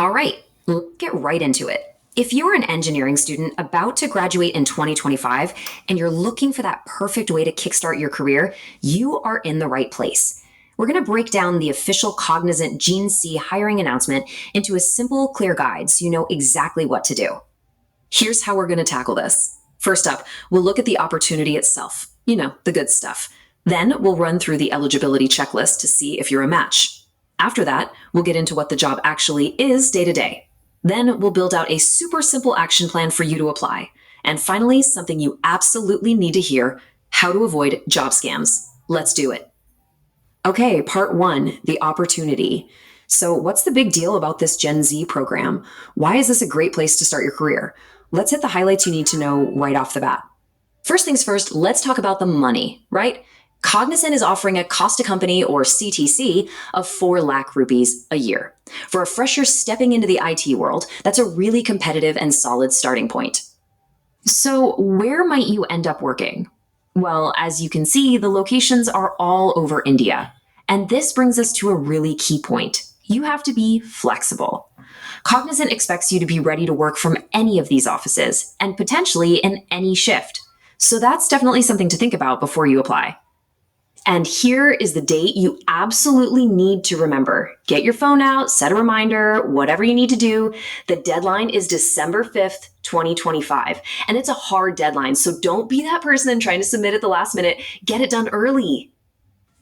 All right, let's get right into it. If you're an engineering student about to graduate in 2025 and you're looking for that perfect way to kickstart your career, you are in the right place. We're going to break down the official Cognizant GenC hiring announcement into a simple, clear guide so you know exactly what to do. Here's how we're going to tackle this. First up, we'll look at the opportunity itself, the good stuff. Then we'll run through the eligibility checklist to see if you're a match. After that, we'll get into what the job actually is day to day. Then we'll build out a super simple action plan for you to apply. And finally, something you absolutely need to hear, how to avoid job scams. Let's do it. Okay, part one, the opportunity. So what's the big deal about this Gen Z program? Why is this a great place to start your career? Let's hit the highlights you need to know right off the bat. First things first, let's talk about the money, right? Cognizant is offering a cost to company, or CTC, of 4 lakh rupees a year. For a fresher stepping into the IT world, that's a really competitive and solid starting point. So where might you end up working? Well, as you can see, the locations are all over India. And this brings us to a really key point. You have to be flexible. Cognizant expects you to be ready to work from any of these offices, and potentially in any shift. So that's definitely something to think about before you apply. And here is the date you absolutely need to remember. Get your phone out, set a reminder, whatever you need to do. The deadline is December 5th, 2025. And it's a hard deadline, so don't be that person trying to submit at the last minute. Get it done early.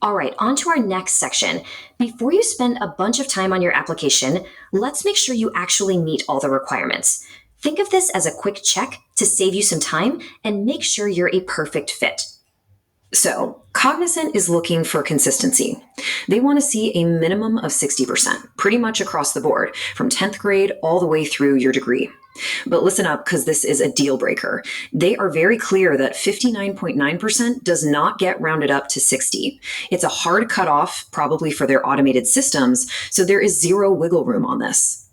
All right, on to our next section. Before you spend a bunch of time on your application, let's make sure you actually meet all the requirements. Think of this as a quick check to save you some time and make sure you're a perfect fit. So, Cognizant is looking for consistency. They want to see a minimum of 60%, pretty much across the board, from 10th grade all the way through your degree. But listen up, because this is a deal breaker. They are very clear that 59.9% does not get rounded up to 60. It's a hard cutoff, probably for their automated systems, so there is zero wiggle room on this.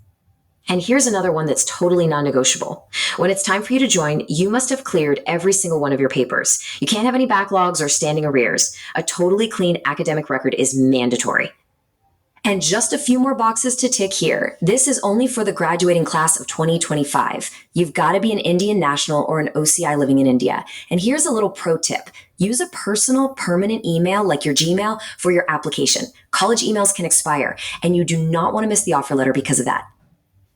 And here's another one that's totally non-negotiable. When it's time for you to join, you must have cleared every single one of your papers. You can't have any backlogs or standing arrears. A totally clean academic record is mandatory. And just a few more boxes to tick here. This is only for the graduating class of 2025. You've got to be an Indian national or an OCI living in India. And here's a little pro tip. Use a personal permanent email like your Gmail for your application. College emails can expire, and you do not want to miss the offer letter because of that.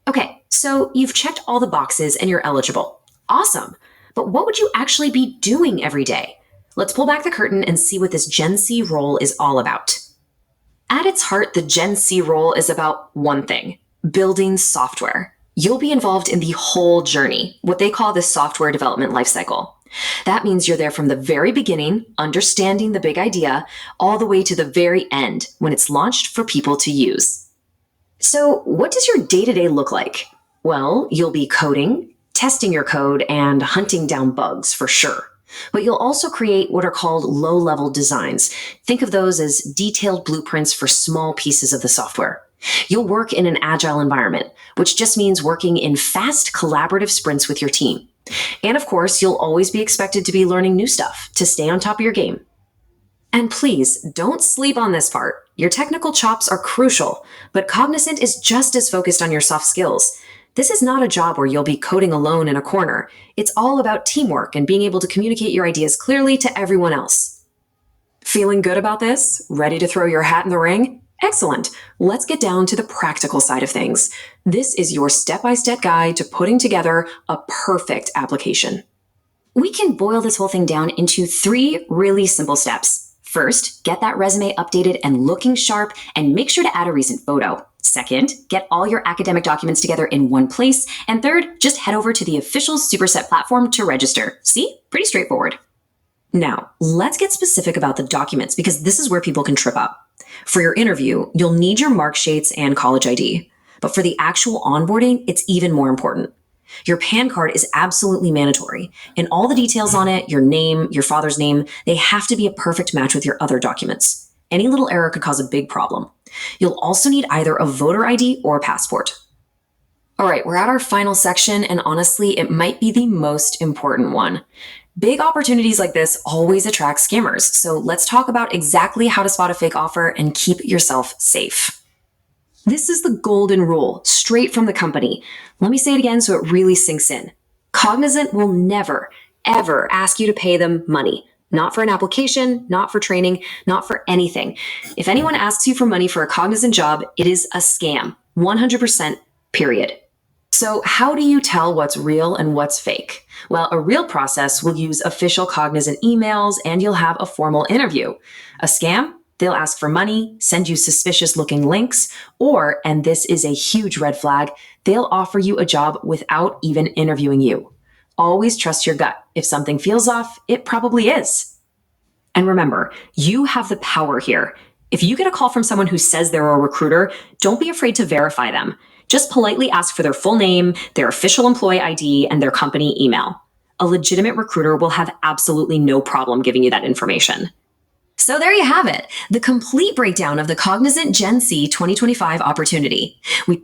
Okay, so you've checked all the boxes and you're eligible. Awesome. But what would you actually be doing every day? Let's pull back the curtain and see what this GenC role is all about. At its heart, the GenC role is about one thing: building software. You'll be involved in the whole journey, what they call the software development lifecycle. That means you're there from the very beginning, understanding the big idea, all the way to the very end when it's launched for people to use. So what does your day-to-day look like? Well, you'll be coding, testing your code, and hunting down bugs for sure. But you'll also create what are called low-level designs. Think of those as detailed blueprints for small pieces of the software. You'll work in an agile environment, which just means working in fast, collaborative sprints with your team. And of course, you'll always be expected to be learning new stuff to stay on top of your game. And please, don't sleep on this part. Your technical chops are crucial, but Cognizant is just as focused on your soft skills. This is not a job where you'll be coding alone in a corner. It's all about teamwork and being able to communicate your ideas clearly to everyone else. Feeling good about this? Ready to throw your hat in the ring? Excellent. Let's get down to the practical side of things. This is your step-by-step guide to putting together a perfect application. We can boil this whole thing down into 3 really simple steps. First, get that resume updated and looking sharp, and make sure to add a recent photo. Second, get all your academic documents together in one place. And third, just head over to the official Superset platform to register. See? Pretty straightforward. Now, let's get specific about the documents, because this is where people can trip up. For your interview, you'll need your mark sheets and college ID. But for the actual onboarding, it's even more important. Your PAN card is absolutely mandatory, and all the details on it, your name, your father's name, they have to be a perfect match with your other documents. Any little error could cause a big problem. You'll also need either a voter ID or a passport. All right, we're at our final section, and honestly, it might be the most important one. Big opportunities like this always attract scammers, so let's talk about exactly how to spot a fake offer and keep yourself safe. This is the golden rule, straight from the company. Let me say it again so it really sinks in. Cognizant will never, ever ask you to pay them money. Not for an application, not for training, not for anything. If anyone asks you for money for a Cognizant job, it is a scam. 100%, period. So how do you tell what's real and what's fake? Well, a real process will use official Cognizant emails and you'll have a formal interview. A scam? They'll ask for money, send you suspicious looking links, or, and this is a huge red flag, they'll offer you a job without even interviewing you. Always trust your gut. If something feels off, it probably is. And remember, you have the power here. If you get a call from someone who says they're a recruiter, don't be afraid to verify them. Just politely ask for their full name, their official employee ID, and their company email. A legitimate recruiter will have absolutely no problem giving you that information. So there you have it, the complete breakdown of the Cognizant GenC 2025 opportunity. We